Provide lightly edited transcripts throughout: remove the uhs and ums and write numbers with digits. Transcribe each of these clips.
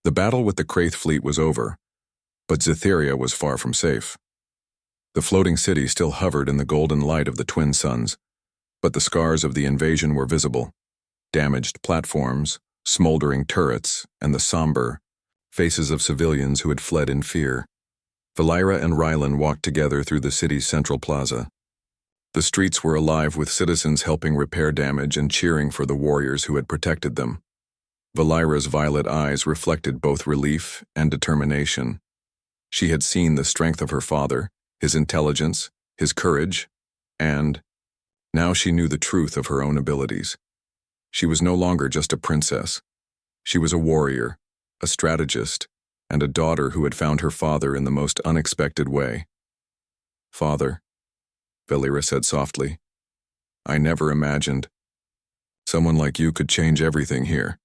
The battle with the Kraith fleet was over, but Zytheria was far from safe. The floating city still hovered in the golden light of the twin suns, but the scars of the invasion were visible. Damaged platforms, smoldering turrets, and the somber faces of civilians who had fled in fear. Valeira and Rylan walked together through the city's central plaza. The streets were alive with citizens helping repair damage and cheering for the warriors who had protected them. Valeira's violet eyes reflected both relief and determination. She had seen the strength of her father, his intelligence, his courage, and now she knew the truth of her own abilities. She was no longer just a princess. She was a warrior, a strategist, and a daughter who had found her father in the most unexpected way. "Father," Valeira said softly, "I never imagined someone like you could change everything here.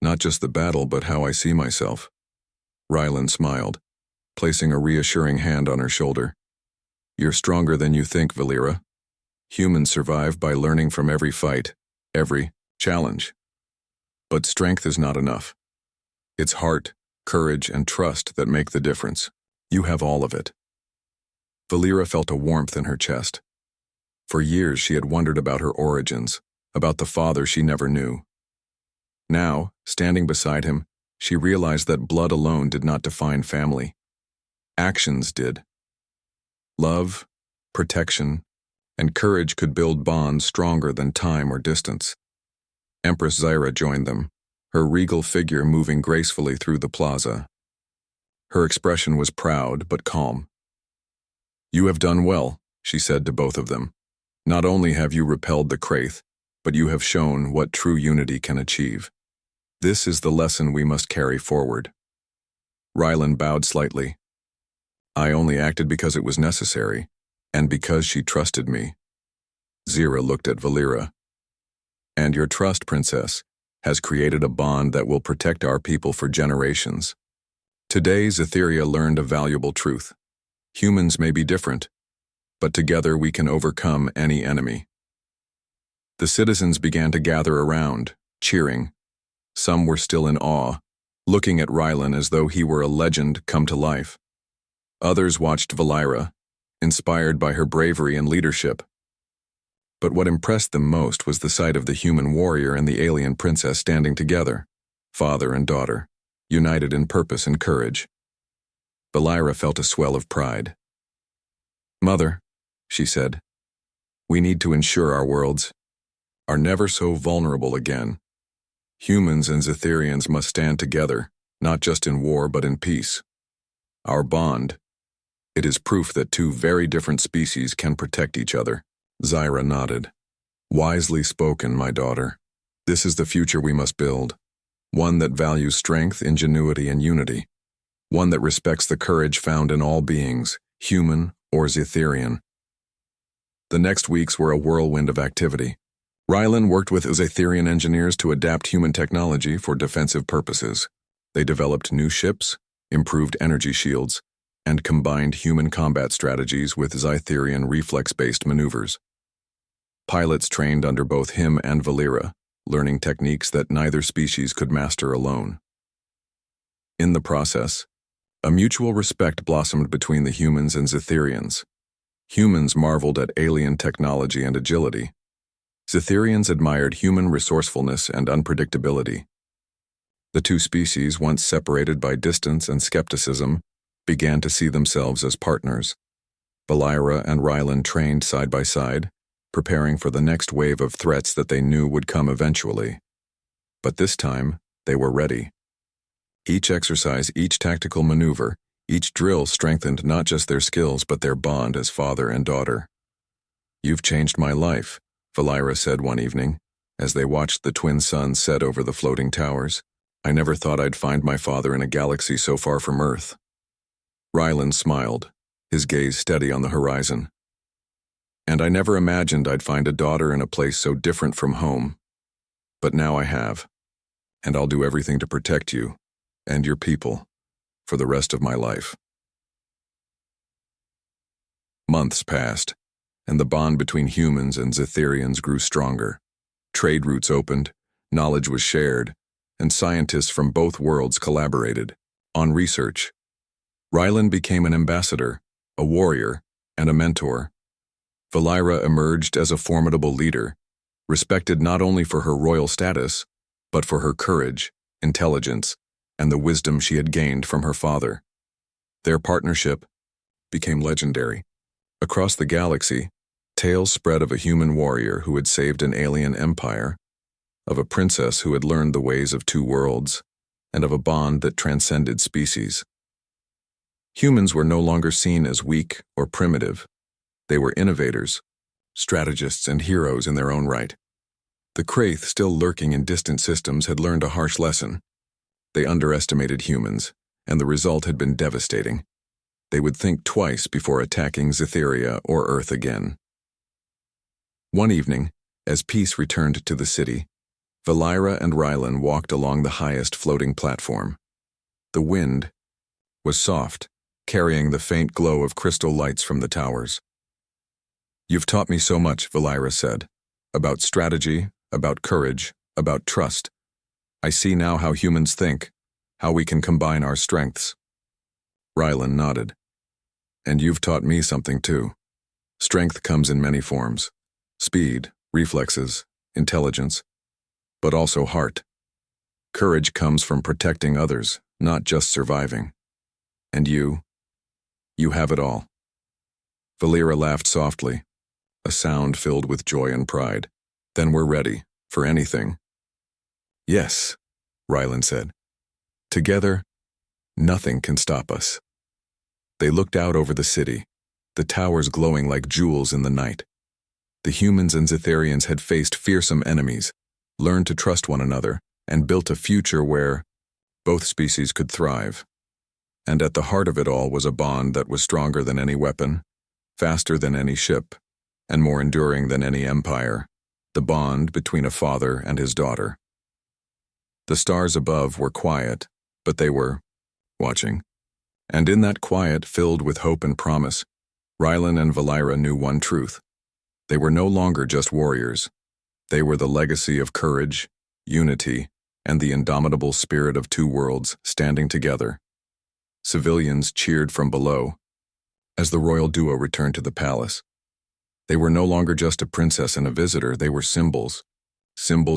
Not just the battle, but how I see myself." Rylan smiled, placing a reassuring hand on her shoulder. "You're stronger than you think, Valeira. Humans survive by learning from every fight, every challenge. But strength is not enough. It's heart, courage, and trust that make the difference. You have all of it." Valeira felt a warmth in her chest. For years she had wondered about her origins, about the father she never knew. Now, standing beside him, she realized that blood alone did not define family. Actions did. Love, protection, and courage could build bonds stronger than time or distance. Empress Zyra joined them, her regal figure moving gracefully through the plaza. Her expression was proud but calm. "You have done well," she said to both of them. "Not only have you repelled the Kraith, but you have shown what true unity can achieve. This is the lesson we must carry forward." Rylan bowed slightly. "I only acted because it was necessary, and because she trusted me." Zyra looked at Valeira. "And your trust, Princess, has created a bond that will protect our people for generations." Today, Zytheria learned a valuable truth. Humans may be different, but together we can overcome any enemy. The citizens began to gather around, cheering. Some were still in awe, looking at Rylan as though he were a legend come to life. Others watched Valeira, inspired by her bravery and leadership. But what impressed them most was the sight of the human warrior and the alien princess standing together, father and daughter, united in purpose and courage. Valeira felt a swell of pride. "Mother," she said, "we need to ensure our worlds are never so vulnerable again. Humans and Zytherians must stand together, not just in war but in peace. Our bond, it is proof that two very different species can protect each other." Zyra nodded. "Wisely spoken, my daughter. This is the future we must build. One that values strength, ingenuity, and unity. One that respects the courage found in all beings, human or Zytherian." The next weeks were a whirlwind of activity. Rylan worked with Zytherian engineers to adapt human technology for defensive purposes. They developed new ships, improved energy shields, and combined human combat strategies with Zytherian reflex-based maneuvers. Pilots trained under both him and Valeira, learning techniques that neither species could master alone. In the process, a mutual respect blossomed between the humans and Zytherians. Humans marveled at alien technology and agility. Zytherians admired human resourcefulness and unpredictability. The two species, once separated by distance and skepticism, began to see themselves as partners. Valeira and Rylan trained side by side, preparing for the next wave of threats that they knew would come eventually. But this time, they were ready. Each exercise, each tactical maneuver, each drill strengthened not just their skills but their bond as father and daughter. "You've changed my life," Valeira said one evening, as they watched the twin suns set over the floating towers. "I never thought I'd find my father in a galaxy so far from Earth." Rylan smiled, his gaze steady on the horizon. "And I never imagined I'd find a daughter in a place so different from home. But now I have, and I'll do everything to protect you and your people for the rest of my life." Months passed, and the bond between humans and Zytherians grew stronger. Trade routes opened, knowledge was shared, and scientists from both worlds collaborated on research. Rylan became an ambassador, a warrior, and a mentor. Valeira emerged as a formidable leader, respected not only for her royal status, but for her courage, intelligence, and the wisdom she had gained from her father. Their partnership became legendary. Across the galaxy, tales spread of a human warrior who had saved an alien empire, of a princess who had learned the ways of two worlds, and of a bond that transcended species. Humans were no longer seen as weak or primitive. They were innovators, strategists, and heroes in their own right. The Kraith, still lurking in distant systems, had learned a harsh lesson. They underestimated humans, and the result had been devastating. They would think twice before attacking Scifi or Earth again. One evening, as peace returned to the city, Valeira and Rylan walked along the highest floating platform. The wind was soft, carrying the faint glow of crystal lights from the towers. "You've taught me so much," Valeira said, "about strategy, about courage, about trust. I see now how humans think, how we can combine our strengths." Rylan nodded. "And you've taught me something too. Strength comes in many forms: speed, reflexes, intelligence, but also heart. Courage comes from protecting others, not just surviving. And you have it all." Valeira laughed softly, a sound filled with joy and pride. "Then we're ready for anything." "Yes," Rylan said. "Together, nothing can stop us." They looked out over the city, the towers glowing like jewels in the night. The humans and Zitharians had faced fearsome enemies, learned to trust one another, and built a future where both species could thrive. And at the heart of it all was a bond that was stronger than any weapon, faster than any ship, and more enduring than any empire: the bond between a father and his daughter. The stars above were quiet, but they were watching. And in that quiet, filled with hope and promise, Rylan and Valeira knew one truth. They were no longer just warriors. They were the legacy of courage, unity, and the indomitable spirit of two worlds standing together. Civilians cheered from below as the royal duo returned to the palace. They were no longer just a princess and a visitor. They were symbols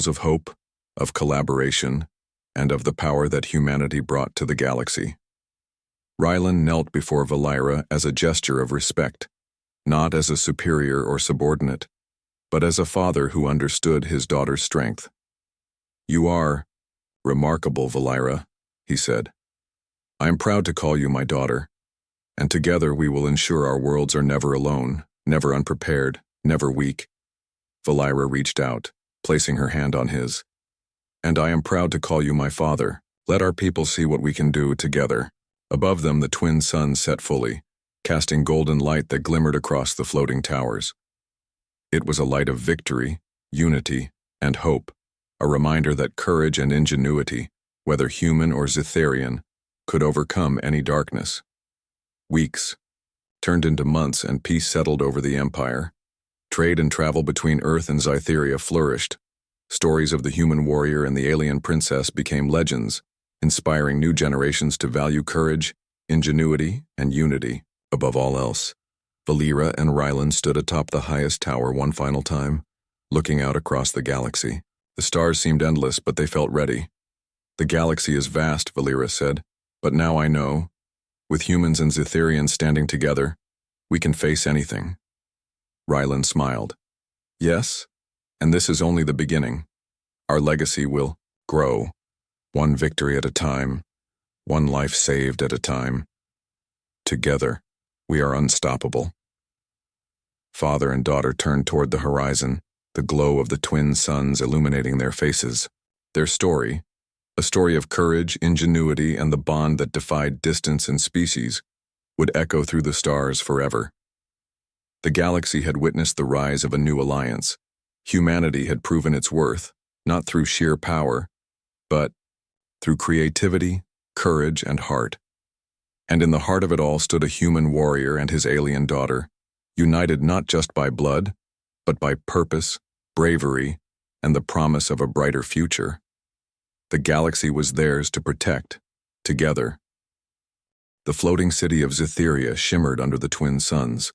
of hope, of collaboration, and of the power that humanity brought to the galaxy. Rylan knelt before Valeira as a gesture of respect, not as a superior or subordinate, but as a father who understood his daughter's strength. "You are remarkable, Valeira," he said. "I am proud to call you my daughter, and together we will ensure our worlds are never alone, never unprepared, never weak." Valeira reached out, placing her hand on his. "And I am proud to call you my father. Let our people see what we can do together." Above them, the twin suns set fully, casting golden light that glimmered across the floating towers. It was a light of victory, unity, and hope, a reminder that courage and ingenuity, whether human or Zitharian, could overcome any darkness. Weeks turned into months, and peace settled over the empire. Trade and travel between Earth and Scytheria flourished. Stories of the human warrior and the alien princess became legends, inspiring new generations to value courage, ingenuity, and unity above all else. Valeira and Rylan stood atop the highest tower one final time, looking out across the galaxy. The stars seemed endless, but they felt ready. "The galaxy is vast," Valeira said, "but now I know, with humans and Zitharians standing together, we can face anything." Rylan smiled. "Yes, and this is only the beginning. Our legacy will grow, one victory at a time, one life saved at a time. Together, we are unstoppable." Father and daughter turned toward the horizon, the glow of the twin suns illuminating their faces. Their story, a story of courage, ingenuity, and the bond that defied distance and species, would echo through the stars forever. The galaxy had witnessed the rise of a new alliance. Humanity had proven its worth, not through sheer power, but through creativity, courage, and heart. And in the heart of it all stood a human warrior and his alien daughter, united not just by blood, but by purpose, bravery, and the promise of a brighter future. The galaxy was theirs to protect, together. The floating city of Zytheria shimmered under the twin suns,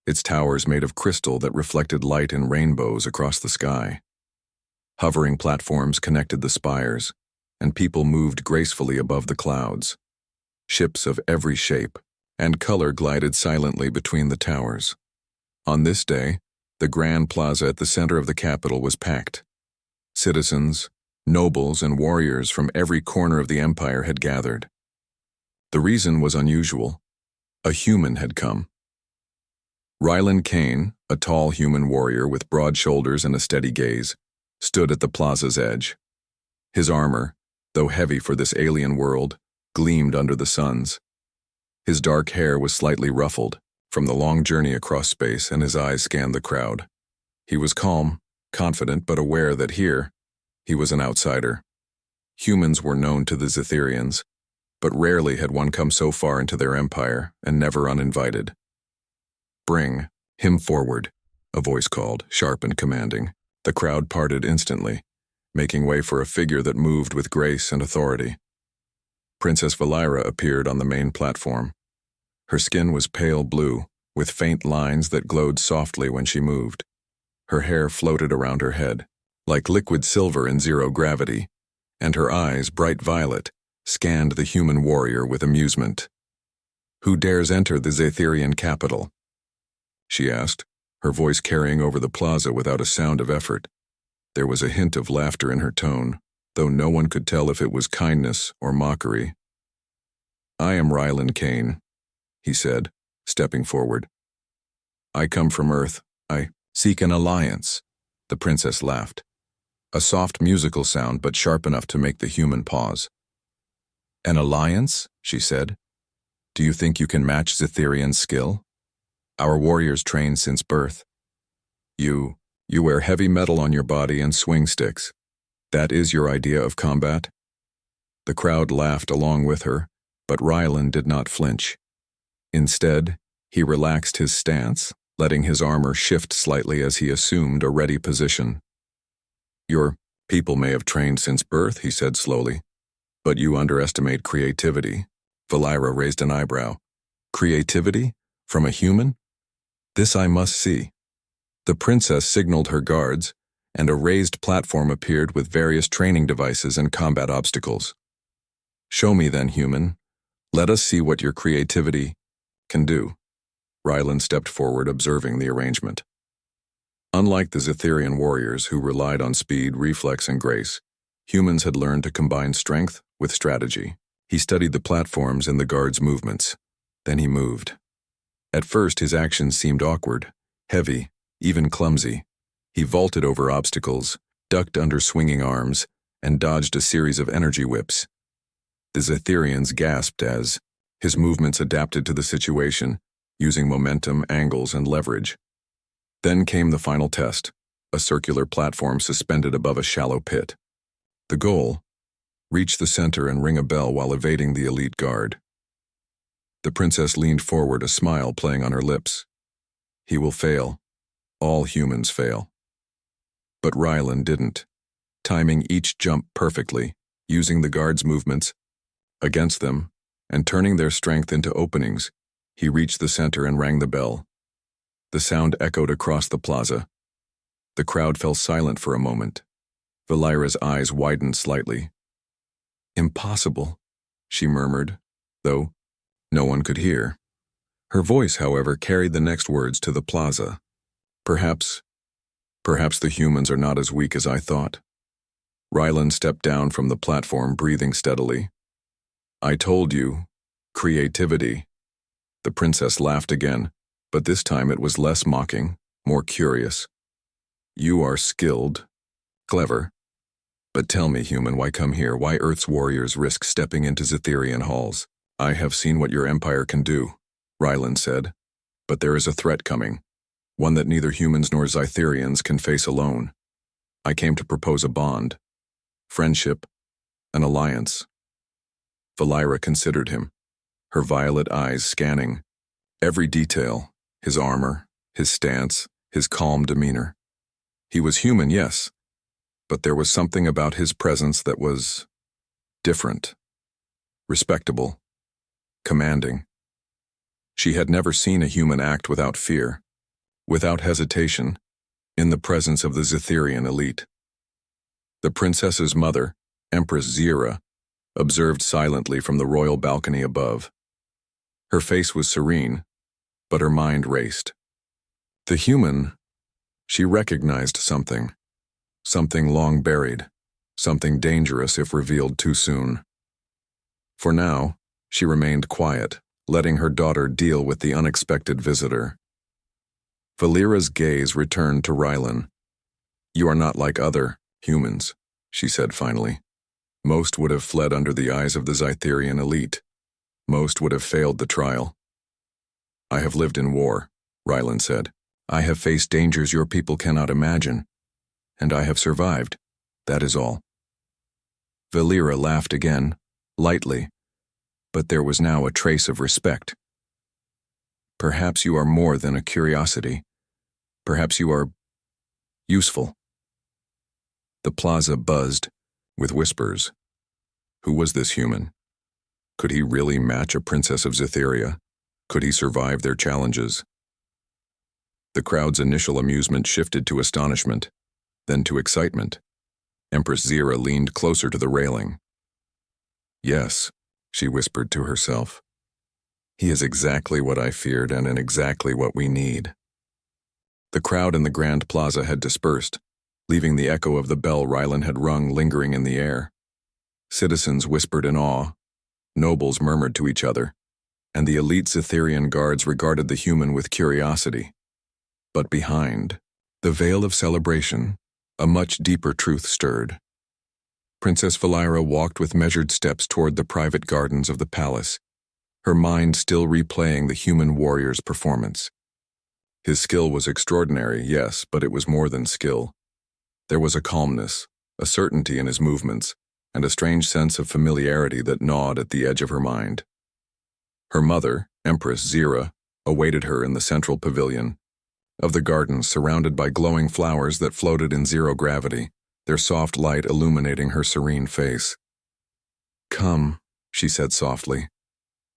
its towers made of crystal that reflected light in rainbows across the sky. Hovering platforms connected the spires, and people moved gracefully above the clouds. Ships of every shape and color glided silently between the towers. On this day, the grand plaza at the center of the capital was packed. Citizens, nobles, and warriors from every corner of the empire had gathered. The reason was unusual. A human had come. Ryland Kane, a tall human warrior with broad shoulders and a steady gaze, stood at the plaza's edge. His armor, though heavy for this alien world, gleamed under the suns. His dark hair was slightly ruffled from the long journey across space, and his eyes scanned the crowd. He was calm, confident, but aware that here, he was an outsider. Humans were known to the Zytherians, but rarely had one come so far into their empire, and never uninvited. "Bring him forward," a voice called, sharp and commanding. The crowd parted instantly, making way for a figure that moved with grace and authority. Princess Valira appeared on the main platform. Her skin was pale blue, with faint lines that glowed softly when she moved. Her hair floated around her head, like liquid silver in zero gravity, and her eyes, bright violet, scanned the human warrior with amusement. "Who dares enter the Zytherian capital?" she asked, her voice carrying over the plaza without a sound of effort. There was a hint of laughter in her tone, though no one could tell if it was kindness or mockery. "I am Ryland Kane," he said, stepping forward. "I come from Earth. I seek an alliance." The princess laughed. A soft musical sound, but sharp enough to make the human pause. "An alliance?" she said. "Do you think you can match Zytherian's skill? Our warriors train since birth. You wear heavy metal on your body and swing sticks. That is your idea of combat?" The crowd laughed along with her, but Ryland did not flinch. Instead, he relaxed his stance, letting his armor shift slightly as he assumed a ready position. "Your people may have trained since birth," he said slowly, "but you underestimate creativity." Valira raised an eyebrow. "Creativity? From a human? This I must see." The princess signaled her guards, and a raised platform appeared with various training devices and combat obstacles. "Show me then, human. Let us see what your creativity can do." Ryland stepped forward, observing the arrangement. Unlike the Zytherian warriors, who relied on speed, reflex, and grace, humans had learned to combine strength with strategy. He studied the platforms and the guards' movements. Then he moved. At first, his actions seemed awkward, heavy, even clumsy. He vaulted over obstacles, ducked under swinging arms, and dodged a series of energy whips. The Zytherians gasped as his movements adapted to the situation, using momentum, angles, and leverage. Then came the final test, a circular platform suspended above a shallow pit. The goal: reach the center and ring a bell while evading the elite guard. The princess leaned forward, a smile playing on her lips. He will fail. All humans fail. But Ryland didn't, timing each jump perfectly, using the guards' movements against them, and turning their strength into openings. He reached the center and rang the bell. The sound echoed across the plaza. The crowd fell silent for a moment. Valira's eyes widened slightly. "Impossible," she murmured, though no one could hear. Her voice, however, carried the next words to the plaza. Perhaps the humans are not as weak as I thought." Ryland stepped down from the platform, breathing steadily. "I told you, creativity." The princess laughed again, but this time it was less mocking, more curious. "You are skilled, clever. But tell me, human, why come here? Why Earth's warriors risk stepping into Zytherian halls?" "I have seen what your empire can do," Ryland said. "But there is a threat coming, one that neither humans nor Zytherians can face alone. I came to propose a bond, friendship, an alliance." Valira considered him, her violet eyes scanning every detail: his armor, his stance, his calm demeanor. He was human, yes, but there was something about his presence that was different, respectable, commanding. She had never seen a human act without fear, without hesitation, in the presence of the Zetherian elite. The princess's mother, Empress Zira, observed silently from the royal balcony above. Her face was serene, but her mind raced. The human, she recognized something long buried, something dangerous if revealed too soon. For now, she remained quiet, letting her daughter deal with the unexpected visitor. Valera's gaze returned to Rylan. "You are not like other humans," she said finally. "Most would have fled under the eyes of the Zytherian elite. Most would have failed the trial." "I have lived in war," Rylan said. "I have faced dangers your people cannot imagine. And I have survived. That is all." Valera laughed again, lightly, but there was now a trace of respect. "Perhaps you are more than a curiosity. Perhaps you are useful." The plaza buzzed with whispers. Who was this human? Could he really match a princess of Zytheria? Could he survive their challenges? The crowd's initial amusement shifted to astonishment, then to excitement. Empress Zira leaned closer to the railing. "Yes," she whispered to herself. "He is exactly what I feared and exactly what we need." The crowd in the Grand Plaza had dispersed, leaving the echo of the bell Rylan had rung lingering in the air. Citizens whispered in awe, nobles murmured to each other, and the elite Zytherian guards regarded the human with curiosity. But behind the veil of celebration, a much deeper truth stirred. Princess Valera walked with measured steps toward the private gardens of the palace, her mind still replaying the human warrior's performance. His skill was extraordinary, yes, but it was more than skill. There was a calmness, a certainty in his movements, and a strange sense of familiarity that gnawed at the edge of her mind. Her mother, Empress Zira, awaited her in the central pavilion of the gardens, surrounded by glowing flowers that floated in zero gravity, their soft light illuminating her serene face. "Come," she said softly.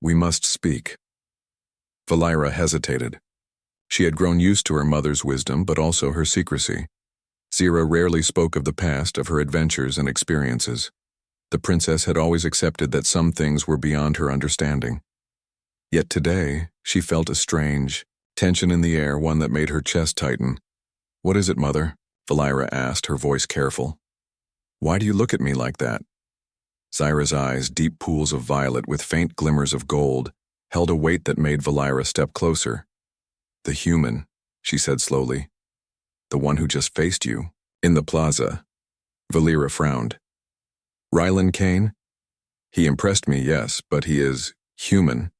"We must speak." Valera hesitated. She had grown used to her mother's wisdom, but also her secrecy. Zira rarely spoke of the past, of her adventures and experiences. The princess had always accepted that some things were beyond her understanding. Yet today, she felt a strange tension in the air, one that made her chest tighten. "What is it, Mother?" Valera asked, her voice careful. "Why do you look at me like that?" Zira's eyes, deep pools of violet with faint glimmers of gold, held a weight that made Valera step closer. "The human," she said slowly. "The one who just faced you, in the plaza." Valera frowned. "Rylan Kane? He impressed me, yes, but he is human.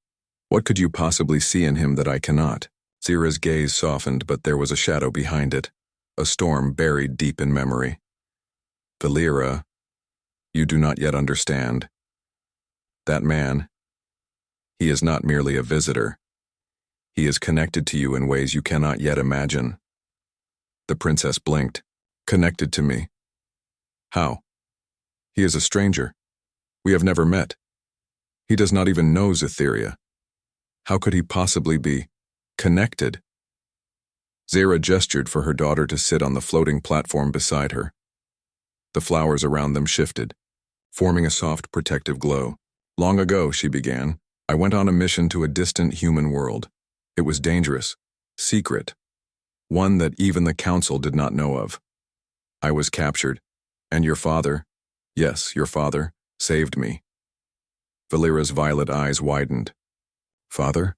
What could you possibly see in him that I cannot?" Zira's gaze softened, but there was a shadow behind it, a storm buried deep in memory. "Valera, you do not yet understand. That man, he is not merely a visitor. He is connected to you in ways you cannot yet imagine." The princess blinked. "Connected to me? How?" "He is a stranger. We have never met. He does not even know Zytheria. How could he possibly be connected?" Zira gestured for her daughter to sit on the floating platform beside her. The flowers around them shifted, forming a soft, protective glow. "Long ago," she began, "I went on a mission to a distant human world. It was dangerous, secret, one that even the council did not know of. I was captured, and your father, yes, your father, saved me." Valera's violet eyes widened. "Father?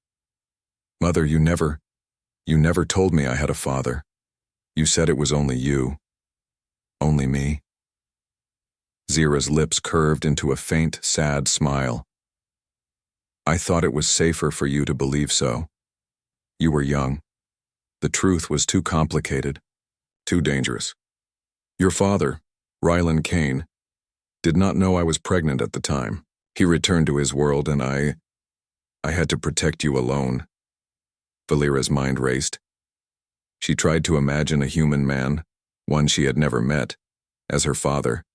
Mother, you never told me I had a father. You said it was only you. Only me." Zira's lips curved into a faint, sad smile. "I thought it was safer for you to believe so. You were young. The truth was too complicated, too dangerous. Your father, Rylan Kane, did not know I was pregnant at the time. He returned to his world and I had to protect you alone." Valera's mind raced. She tried to imagine a human man, one she had never met, as her father.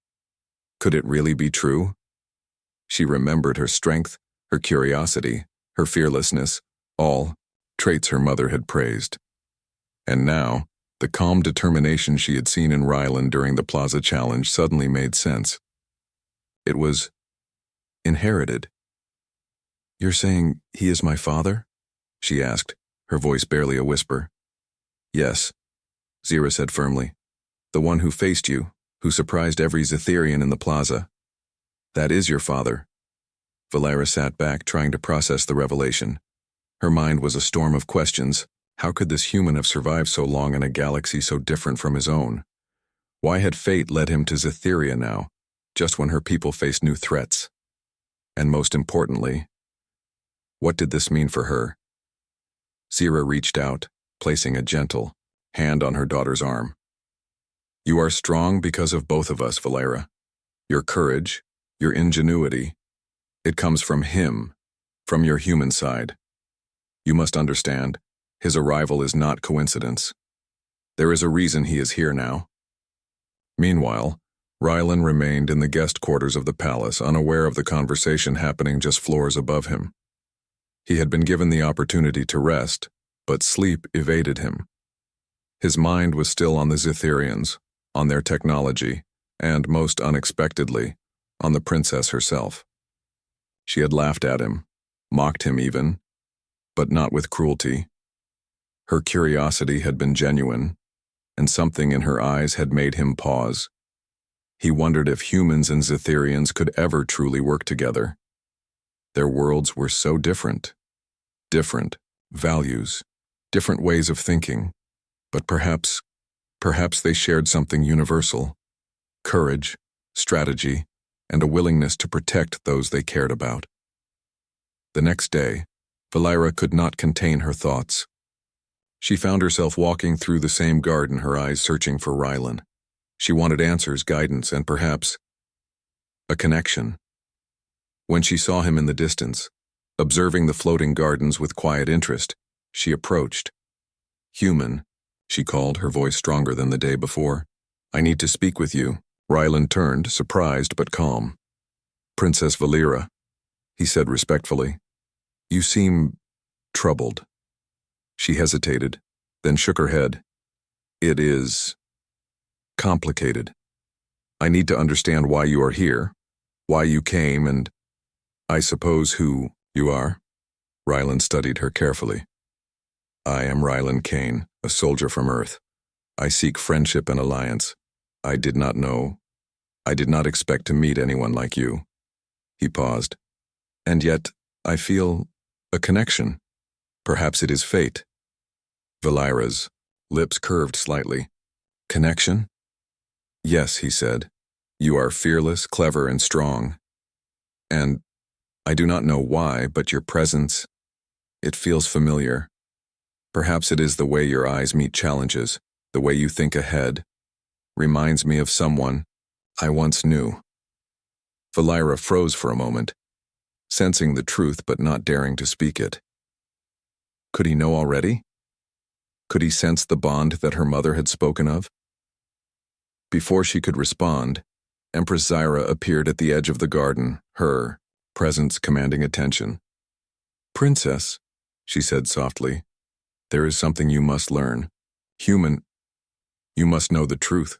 Could it really be true? She remembered her strength, her curiosity, her fearlessness, all traits her mother had praised. And now, the calm determination she had seen in Rylan during the Plaza Challenge suddenly made sense. It was inherited. "You're saying he is my father?" she asked, her voice barely a whisper. "Yes," Zira said firmly. "The one who faced you, who surprised every Zetherian in the plaza. That is your father." Valera sat back, trying to process the revelation. Her mind was a storm of questions. How could this human have survived so long in a galaxy so different from his own? Why had fate led him to Zetheria now, just when her people faced new threats? And most importantly, what did this mean for her? Zira reached out, placing a gentle hand on her daughter's arm. "You are strong because of both of us, Valera. Your courage, your ingenuity, it comes from him, from your human side. You must understand, his arrival is not coincidence. There is a reason he is here now." Meanwhile, Rylan remained in the guest quarters of the palace, unaware of the conversation happening just floors above him. He had been given the opportunity to rest, but sleep evaded him. His mind was still on the Zetherians, on their technology, and, most unexpectedly, on the princess herself. She had laughed at him, mocked him even, but not with cruelty. Her curiosity had been genuine, and something in her eyes had made him pause. He wondered if humans and Zetherians could ever truly work together. Their worlds were so different. Different values, different ways of thinking, but perhaps they shared something universal: courage, strategy, and a willingness to protect those they cared about. The next day, Valera could not contain her thoughts. She found herself walking through the same garden, her eyes searching for Rylan. She wanted answers, guidance, and perhaps a connection. When she saw him in the distance, observing the floating gardens with quiet interest, she approached. "Human," she called, her voice stronger than the day before. "I need to speak with you." Rylan turned, surprised but calm. "Princess Valera," he said respectfully. "You seem troubled." She hesitated, then shook her head. "It is complicated. I need to understand why you are here, why you came, and I suppose who you are." Rylan studied her carefully. "I am Rylan Kane, a soldier from Earth. I seek friendship and alliance. I did not expect to meet anyone like you." He paused. "And yet, I feel a connection. Perhaps it is fate." Valera's lips curved slightly. "Connection?" "Yes," he said. "You are fearless, clever, and strong. And I do not know why, but your presence, it feels familiar. Perhaps it is the way your eyes meet challenges, the way you think ahead. Reminds me of someone I once knew." Valera froze for a moment, sensing the truth but not daring to speak it. Could he know already? Could he sense the bond that her mother had spoken of? Before she could respond, Empress Zyra appeared at the edge of the garden, her presence commanding attention. "Princess," she said softly, "there is something you must learn. Human, you must know the truth."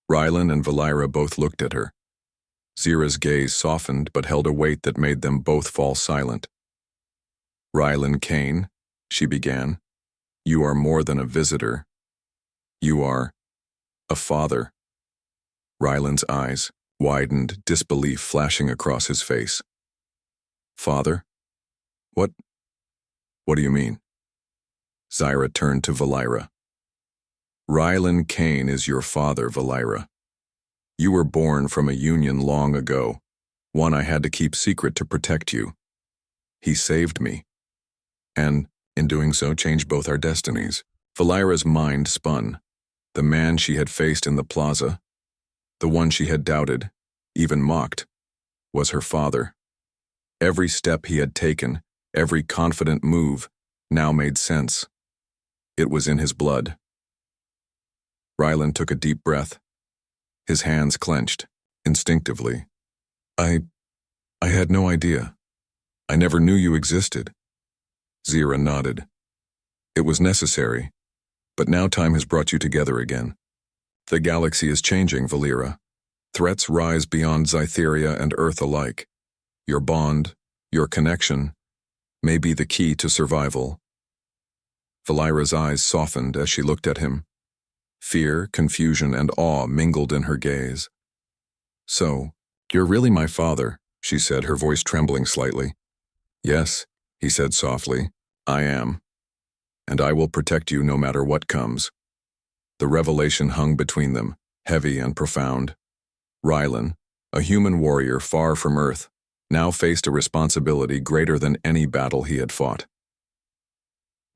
Rylan and Valera both looked at her. Zira's gaze softened but held a weight that made them both fall silent. "Rylan Kane," she began, "you are more than a visitor. You are a father." Rylan's eyes widened, disbelief flashing across his face. "Father? What do you mean?" Zyra turned to Valera. "Rylan Kane is your father, Valera. You were born from a union long ago, one I had to keep secret to protect you. He saved me, and, in doing so, changed both our destinies." Valera's mind spun. The man she had faced in the plaza, the one she had doubted, even mocked, was her father. Every step he had taken, every confident move, now made sense. It was in his blood. Rylan took a deep breath. His hands clenched, instinctively. I had no idea. I never knew you existed. Zira nodded. It was necessary, but now time has brought you together again. The galaxy is changing, Valera. Threats rise beyond Scytheria and Earth alike. Your bond, your connection, may be the key to survival. Valera's eyes softened as she looked at him. Fear, confusion, and awe mingled in her gaze. So, you're really my father, she said, her voice trembling slightly. Yes, he said softly, I am. And I will protect you no matter what comes. The revelation hung between them, heavy and profound. Rylan, a human warrior far from Earth, now faced a responsibility greater than any battle he had fought.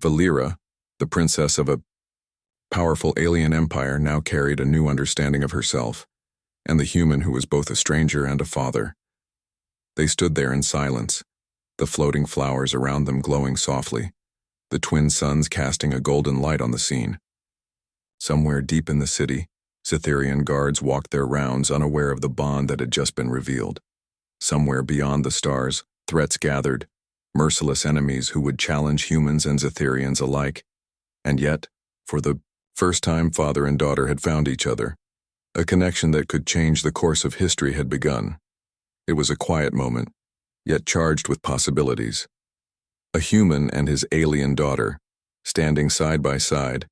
Valera, the princess of a powerful alien empire, now carried a new understanding of herself, and the human who was both a stranger and a father. They stood there in silence, the floating flowers around them glowing softly, the twin suns casting a golden light on the scene. Somewhere deep in the city, Cytherian guards walked their rounds, unaware of the bond that had just been revealed. Somewhere beyond the stars, threats gathered, merciless enemies who would challenge humans and Cytherians alike. And yet, for the first time, father and daughter had found each other. A connection that could change the course of history had begun. It was a quiet moment, yet charged with possibilities. A human and his alien daughter, standing side by side,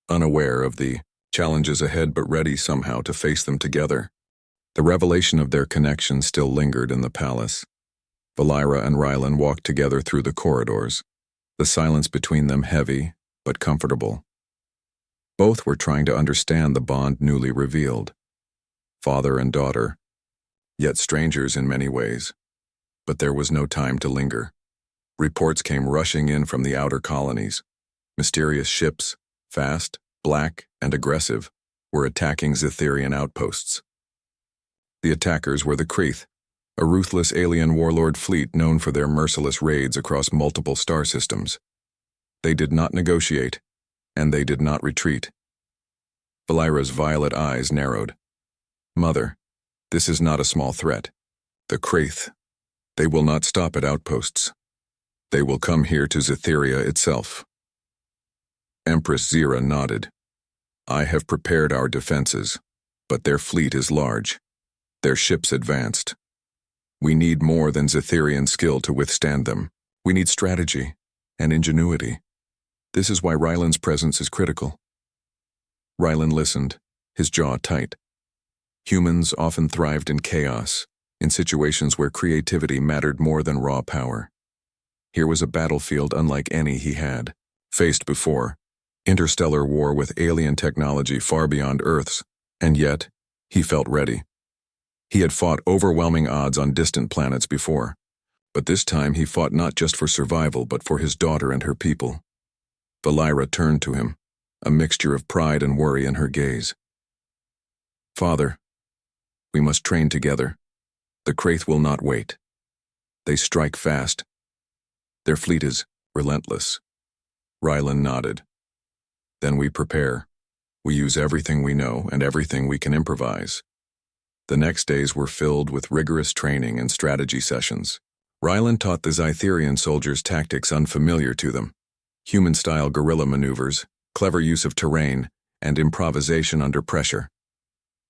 unaware of the challenges ahead but ready somehow to face them together. The revelation of their connection still lingered in the palace. Valera and Rylan walked together through the corridors, the silence between them heavy but comfortable. Both were trying to understand the bond newly revealed. Father and daughter, yet strangers in many ways. But there was no time to linger. Reports came rushing in from the outer colonies. Mysterious ships, fast, black, and aggressive, were attacking Cytherian outposts. The attackers were the Kreeth, a ruthless alien warlord fleet known for their merciless raids across multiple star systems. They did not negotiate, and they did not retreat. Valera's violet eyes narrowed. Mother, this is not a small threat. The Kreeth, they will not stop at outposts. They will come here to Cytheria itself. Empress Zira nodded. I have prepared our defenses, but their fleet is large. Their ships advanced. We need more than Cytherian skill to withstand them. We need strategy and ingenuity. This is why Rylan's presence is critical. Rylan listened, his jaw tight. Humans often thrived in chaos, in situations where creativity mattered more than raw power. Here was a battlefield unlike any he had faced before. Interstellar war with alien technology far beyond Earth's, and yet, he felt ready. He had fought overwhelming odds on distant planets before, but this time he fought not just for survival but for his daughter and her people. Valera turned to him, a mixture of pride and worry in her gaze. Father, we must train together. The Kreeth will not wait. They strike fast. Their fleet is relentless. Rylan nodded. Then we prepare. We use everything we know and everything we can improvise. The next days were filled with rigorous training and strategy sessions. Rylan taught the Cytherian soldiers tactics unfamiliar to them. Human-style guerrilla maneuvers, clever use of terrain, and improvisation under pressure.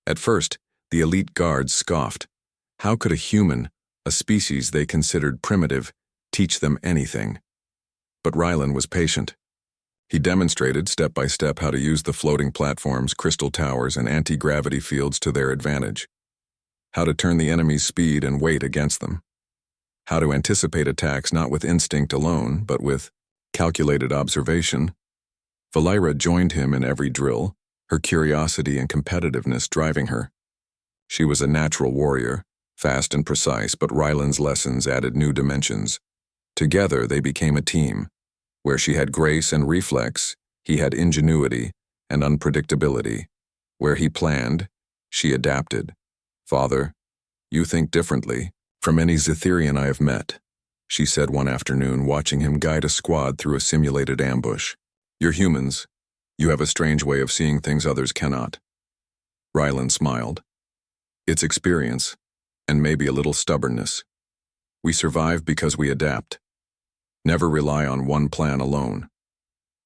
At first, the elite guards scoffed. How could a human, a species they considered primitive, teach them anything? But Rylan was patient. He demonstrated step by step how to use the floating platforms, crystal towers, and anti-gravity fields to their advantage. How to turn the enemy's speed and weight against them. How to anticipate attacks not with instinct alone, but with calculated observation. Valera joined him in every drill, her curiosity and competitiveness driving her. She was a natural warrior, fast and precise, but Rylan's lessons added new dimensions. Together they became a team. Where she had grace and reflex, he had ingenuity and unpredictability. Where he planned, she adapted. Father, you think differently from any Cytherian I have met, she said one afternoon, watching him guide a squad through a simulated ambush. You're humans. You have a strange way of seeing things others cannot. Rylan smiled. It's experience, and maybe a little stubbornness. We survive because we adapt. Never rely on one plan alone.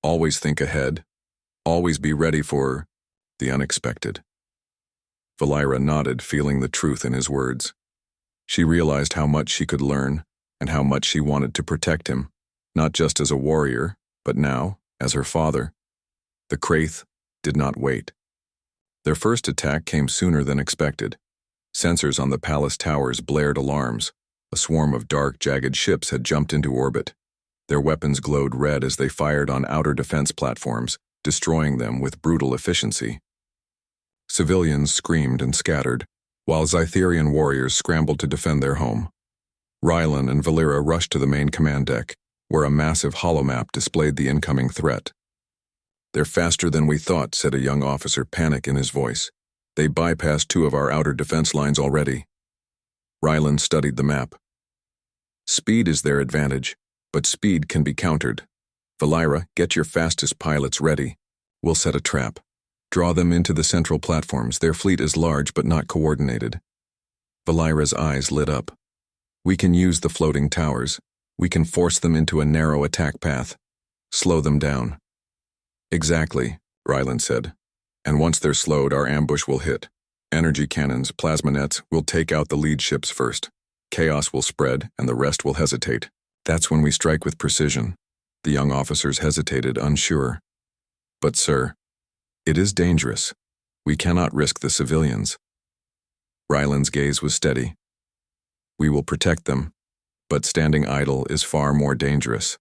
Always think ahead. Always be ready for the unexpected. Valira nodded, feeling the truth in his words. She realized how much she could learn and how much she wanted to protect him, not just as a warrior, but now, as her father. The Kraith did not wait. Their first attack came sooner than expected. Sensors on the palace towers blared alarms. A swarm of dark, jagged ships had jumped into orbit. Their weapons glowed red as they fired on outer defense platforms, destroying them with brutal efficiency. Civilians screamed and scattered, while Zytherian warriors scrambled to defend their home. Rylan and Valira rushed to the main command deck, where a massive holomap displayed the incoming threat. "They're faster than we thought," said a young officer, panic in his voice. "They bypassed 2 of our outer defense lines already." Rylan studied the map. "Speed is their advantage, but speed can be countered. Valira, get your fastest pilots ready. We'll set a trap. Draw them into the central platforms. Their fleet is large but not coordinated." Valira's eyes lit up. "We can use the floating towers. We can force them into a narrow attack path. Slow them down." "Exactly," Rylan said. "And once they're slowed, our ambush will hit. Energy cannons, plasma nets, will take out the lead ships first. Chaos will spread, and the rest will hesitate. That's when we strike with precision." The young officers hesitated, unsure. "But sir, it is dangerous. We cannot risk the civilians." Rylan's gaze was steady. "We will protect them, but standing idle is far more dangerous.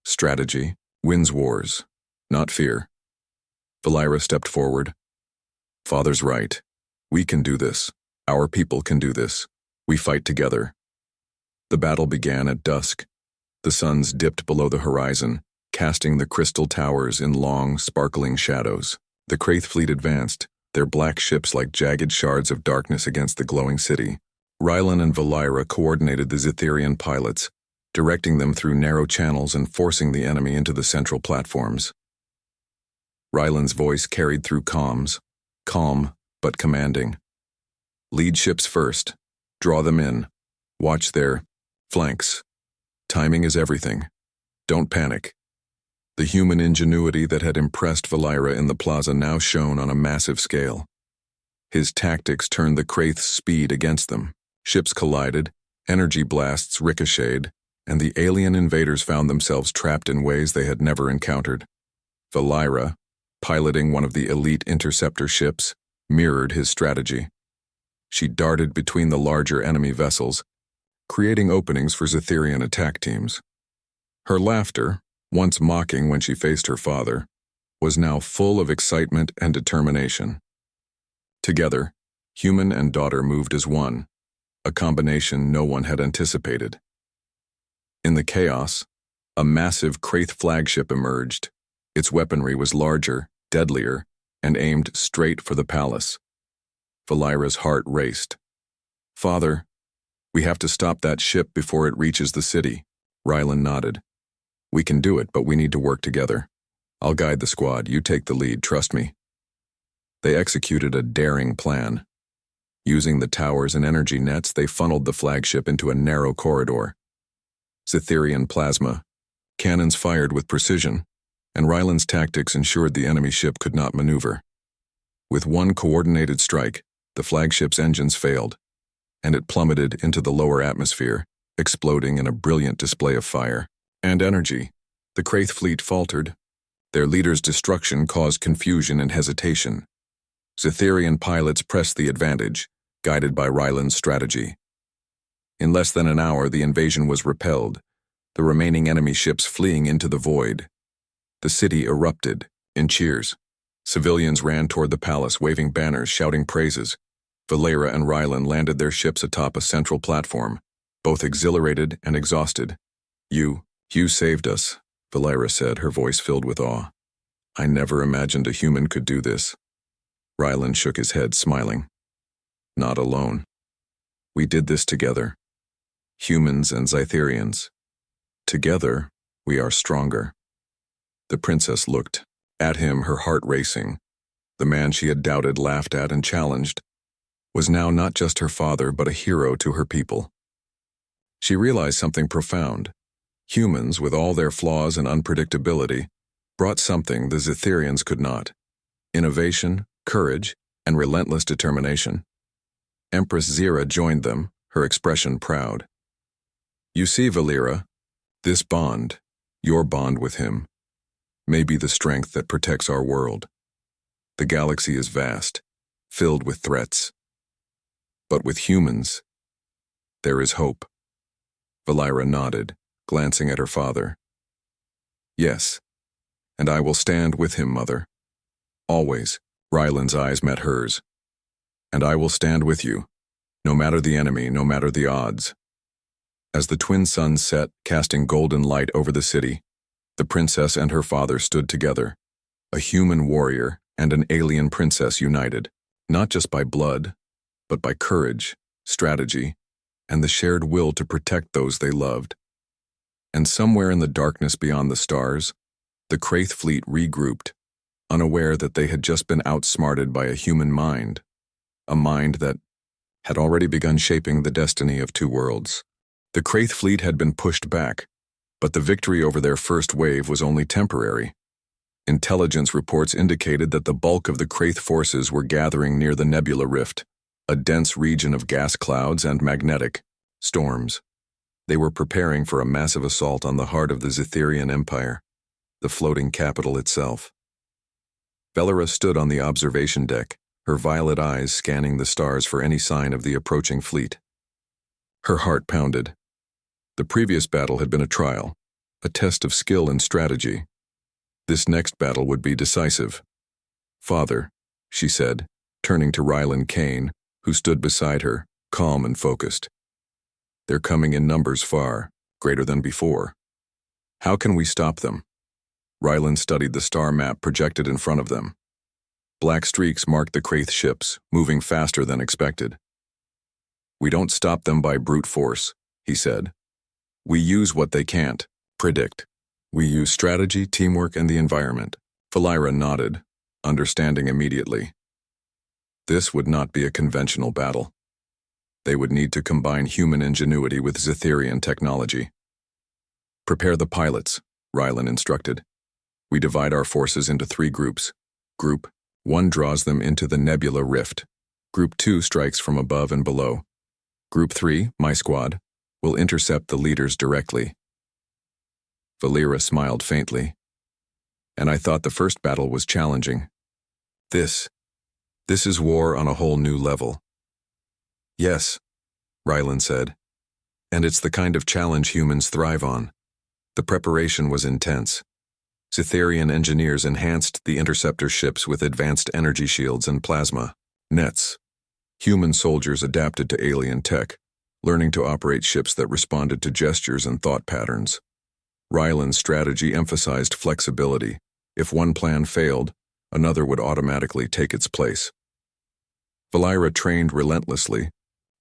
Strategy wins wars, not fear." Valira stepped forward. "Father's right. We can do this. Our people can do this. We fight together." The battle began at dusk. The suns dipped below the horizon, casting the crystal towers in long, sparkling shadows. The Kraith fleet advanced, their black ships like jagged shards of darkness against the glowing city. Rylan and Valira coordinated the Zytherian pilots, directing them through narrow channels and forcing the enemy into the central platforms. Rylan's voice carried through comms, calm but commanding. "Lead ships first. Draw them in. Watch their flanks. Timing is everything. Don't panic." The human ingenuity that had impressed Valira in the plaza now shone on a massive scale. His tactics turned the Kraith's speed against them. Ships collided, energy blasts ricocheted, and the alien invaders found themselves trapped in ways they had never encountered. Valira, piloting one of the elite interceptor ships, mirrored his strategy. She darted between the larger enemy vessels, creating openings for Zytherian attack teams. Her laughter, once mocking when she faced her father, was now full of excitement and determination. Together, human and daughter moved as one, a combination no one had anticipated. In the chaos, a massive Kraith flagship emerged. Its weaponry was larger, deadlier, and aimed straight for the palace. Valira's heart raced. "Father, we have to stop that ship before it reaches the city." Rylan nodded. "We can do it, but we need to work together. I'll guide the squad. You take the lead, trust me." They executed a daring plan. Using the towers and energy nets, they funneled the flagship into a narrow corridor. Zytherian plasma, cannons fired with precision, and Rylan's tactics ensured the enemy ship could not maneuver. With one coordinated strike, the flagship's engines failed, and it plummeted into the lower atmosphere, exploding in a brilliant display of fire and energy. The Kraith fleet faltered. Their leader's destruction caused confusion and hesitation. Zytherian pilots pressed the advantage, guided by Rylan's strategy. In less than an hour, the invasion was repelled, the remaining enemy ships fleeing into the void. The city erupted in cheers. Civilians ran toward the palace, waving banners, shouting praises. Valira and Rylan landed their ships atop a central platform, both exhilarated and exhausted. You saved us," Valira said, her voice filled with awe. "I never imagined a human could do this." Rylan shook his head, smiling. "Not alone. We did this together. Humans and Zytherians. Together, we are stronger." The princess looked at him, her heart racing. The man she had doubted, laughed at, and challenged was now not just her father, but a hero to her people. She realized something profound. Humans, with all their flaws and unpredictability, brought something the Zitherians could not: innovation, courage, and relentless determination. Empress Zira joined them, her expression proud. You see, Valera, this bond, your bond with him, may be the strength that protects our world. The galaxy is vast, filled with threats. But with humans, there is hope. Valera nodded, glancing at her father. Yes, and I will stand with him, Mother. Always. Ryland's eyes met hers. And I will stand with you, no matter the enemy, no matter the odds. As the twin suns set, casting golden light over the city, the princess and her father stood together, a human warrior and an alien princess united, not just by blood, but by courage, strategy, and the shared will to protect those they loved. And somewhere in the darkness beyond the stars, the Kraith fleet regrouped, unaware that they had just been outsmarted by a human mind, a mind that had already begun shaping the destiny of two worlds. The Kraith fleet had been pushed back, but the victory over their first wave was only temporary. Intelligence reports indicated that the bulk of the Kraith forces were gathering near the Nebula Rift, a dense region of gas clouds and magnetic storms. They were preparing for a massive assault on the heart of the Zitherian Empire, the floating capital itself. Valera stood on the observation deck, her violet eyes scanning the stars for any sign of the approaching fleet. Her heart pounded. The previous battle had been a trial, a test of skill and strategy. This next battle would be decisive. Father, she said, turning to Ryland Kane, who stood beside her, calm and focused. They're coming in numbers far, greater than before. How can we stop them? Ryland studied the star map projected in front of them. Black streaks marked the Kraith ships, moving faster than expected. We don't stop them by brute force, he said. We use what they can't predict. We use strategy, teamwork, and the environment. Valera nodded, understanding immediately. This would not be a conventional battle. They would need to combine human ingenuity with Zitherian technology. Prepare the pilots, Ryland instructed. We divide our forces into 3 groups. Group 1 draws them into the Nebula Rift. Group 2 strikes from above and below. Group 3, my squad, will intercept the leaders directly. Valera smiled faintly. And I thought the first battle was challenging. This is war on a whole new level. Yes, Ryland said. And it's the kind of challenge humans thrive on. The preparation was intense. Zitherian engineers enhanced the interceptor ships with advanced energy shields and plasma nets. Human soldiers adapted to alien tech, learning to operate ships that responded to gestures and thought patterns. Ryland's strategy emphasized flexibility. If one plan failed, another would automatically take its place. Valera trained relentlessly,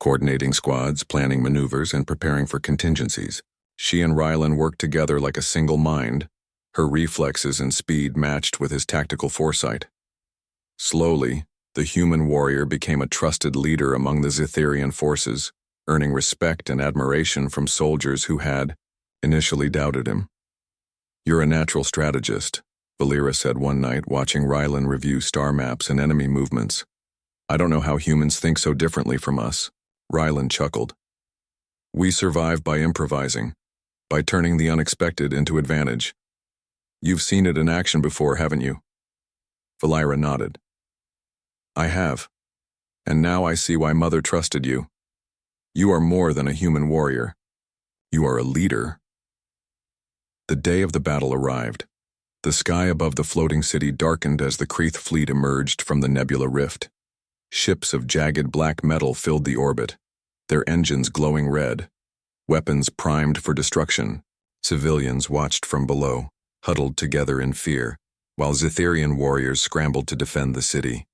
coordinating squads, planning maneuvers, and preparing for contingencies. She and Ryland worked together like a single mind, her reflexes and speed matched with his tactical foresight. Slowly, the human warrior became a trusted leader among the Zitherian forces, earning respect and admiration from soldiers who had initially doubted him. You're a natural strategist, Valera said one night watching Ryland review star maps and enemy movements. I don't know how humans think so differently from us. Ryland chuckled. We survive by improvising, by turning the unexpected into advantage. You've seen it in action before, haven't you? Valera nodded. I have. And now I see why Mother trusted you. You are more than a human warrior. You are a leader. The day of the battle arrived. The sky above the floating city darkened as the Kraith fleet emerged from the Nebula Rift. Ships of jagged black metal filled the orbit, their engines glowing red, weapons primed for destruction. Civilians watched from below, huddled together in fear, while Zitherian warriors scrambled to defend the city.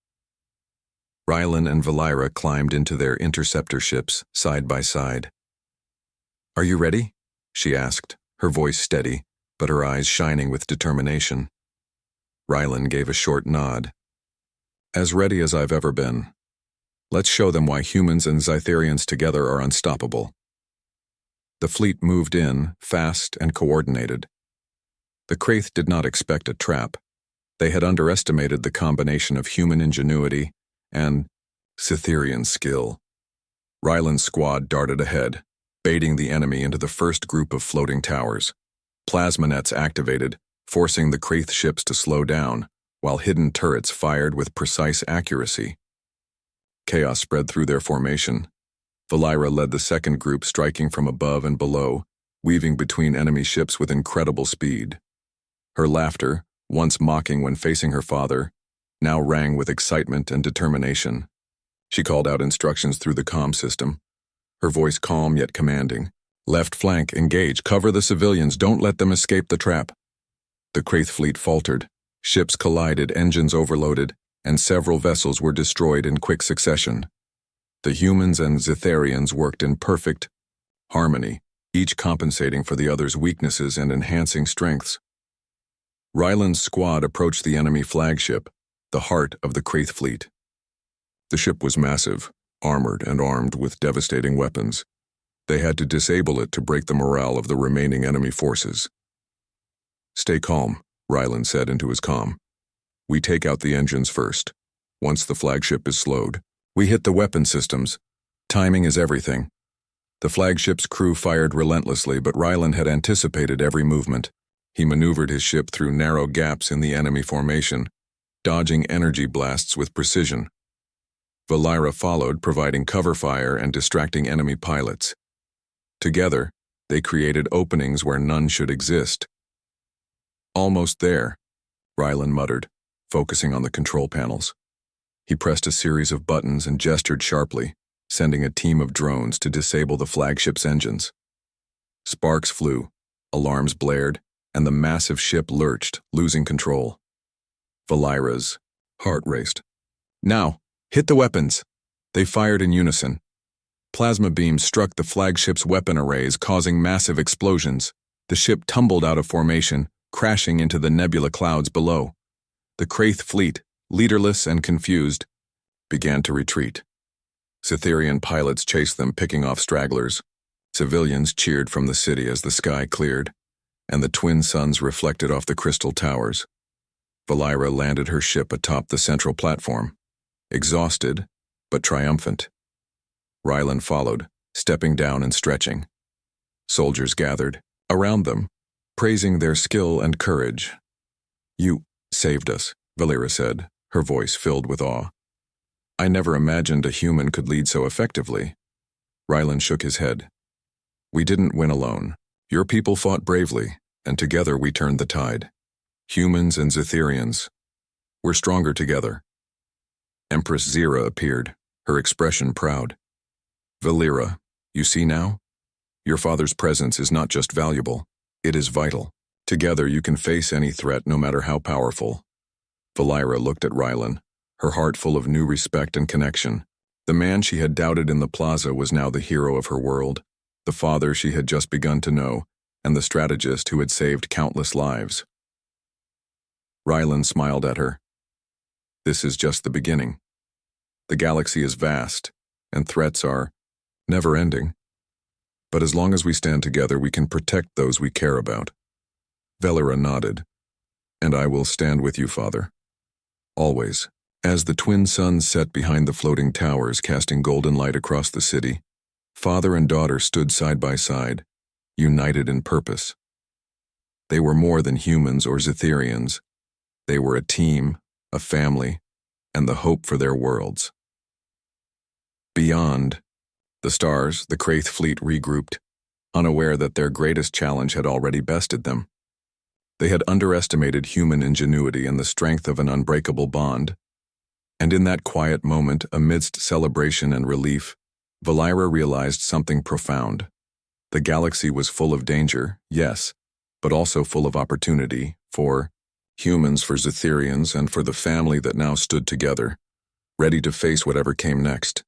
Ryland and Valera climbed into their interceptor ships, side by side. Are you ready? She asked, her voice steady, but her eyes shining with determination. Ryland gave a short nod. As ready as I've ever been. Let's show them why humans and Zitherians together are unstoppable. The fleet moved in, fast and coordinated. The Kraith did not expect a trap. They had underestimated the combination of human ingenuity and Cytherian skill. Ryland's squad darted ahead, baiting the enemy into the first group of floating towers. Plasma nets activated, forcing the Kraith ships to slow down, while hidden turrets fired with precise accuracy. Chaos spread through their formation. Valira led the second group, striking from above and below, weaving between enemy ships with incredible speed. Her laughter, once mocking when facing her father, now rang with excitement and determination. She called out instructions through the comm system, her voice calm yet commanding. "Left flank, engage, cover the civilians, don't let them escape the trap." The Kraith fleet faltered, ships collided, engines overloaded, and several vessels were destroyed in quick succession. The humans and Cytherians worked in perfect harmony, each compensating for the other's weaknesses and enhancing strengths. Ryland's squad approached the enemy flagship, the heart of the Kraith fleet. The ship was massive, armored and armed with devastating weapons. They had to disable it to break the morale of the remaining enemy forces. "Stay calm," Ryland said into his comm. "We take out the engines first. Once the flagship is slowed, we hit the weapon systems. Timing is everything." The flagship's crew fired relentlessly, but Ryland had anticipated every movement. He maneuvered his ship through narrow gaps in the enemy formation, dodging energy blasts with precision. Valira followed, providing cover fire and distracting enemy pilots. Together, they created openings where none should exist. "Almost there," Ryland muttered, focusing on the control panels. He pressed a series of buttons and gestured sharply, sending a team of drones to disable the flagship's engines. Sparks flew, alarms blared, and the massive ship lurched, losing control. Valira's heart raced. "Now, hit the weapons!" They fired in unison. Plasma beams struck the flagship's weapon arrays, causing massive explosions. The ship tumbled out of formation, crashing into the nebula clouds below. The Kraith fleet, leaderless and confused, began to retreat. Cytherian pilots chased them, picking off stragglers. Civilians cheered from the city as the sky cleared, and the twin suns reflected off the crystal towers. Valira landed her ship atop the central platform, exhausted but triumphant. Ryland followed, stepping down and stretching. Soldiers gathered around them, praising their skill and courage. "You saved us," Valira said, her voice filled with awe. "I never imagined a human could lead so effectively." Ryland shook his head. "We didn't win alone. Your people fought bravely, and together we turned the tide. Humans and Cytherians. We're stronger together." Empress Zira appeared, her expression proud. "Valira, you see now? Your father's presence is not just valuable, it is vital. Together you can face any threat, no matter how powerful." Valira looked at Ryland, her heart full of new respect and connection. The man she had doubted in the plaza was now the hero of her world, the father she had just begun to know, and the strategist who had saved countless lives. Ryland smiled at her. "This is just the beginning. The galaxy is vast, and threats are never-ending. But as long as we stand together, we can protect those we care about." Valira nodded. "And I will stand with you, Father. Always." As the twin suns set behind the floating towers, casting golden light across the city, father and daughter stood side by side, united in purpose. They were more than humans or Cytherians. They were a team, a family, and the hope for their worlds. Beyond the stars, the Kraith fleet regrouped, unaware that their greatest challenge had already bested them. They had underestimated human ingenuity and the strength of an unbreakable bond. And in that quiet moment, amidst celebration and relief, Valira realized something profound. The galaxy was full of danger, yes, but also full of opportunity for humans, for Cytherians, and for the family that now stood together, ready to face whatever came next.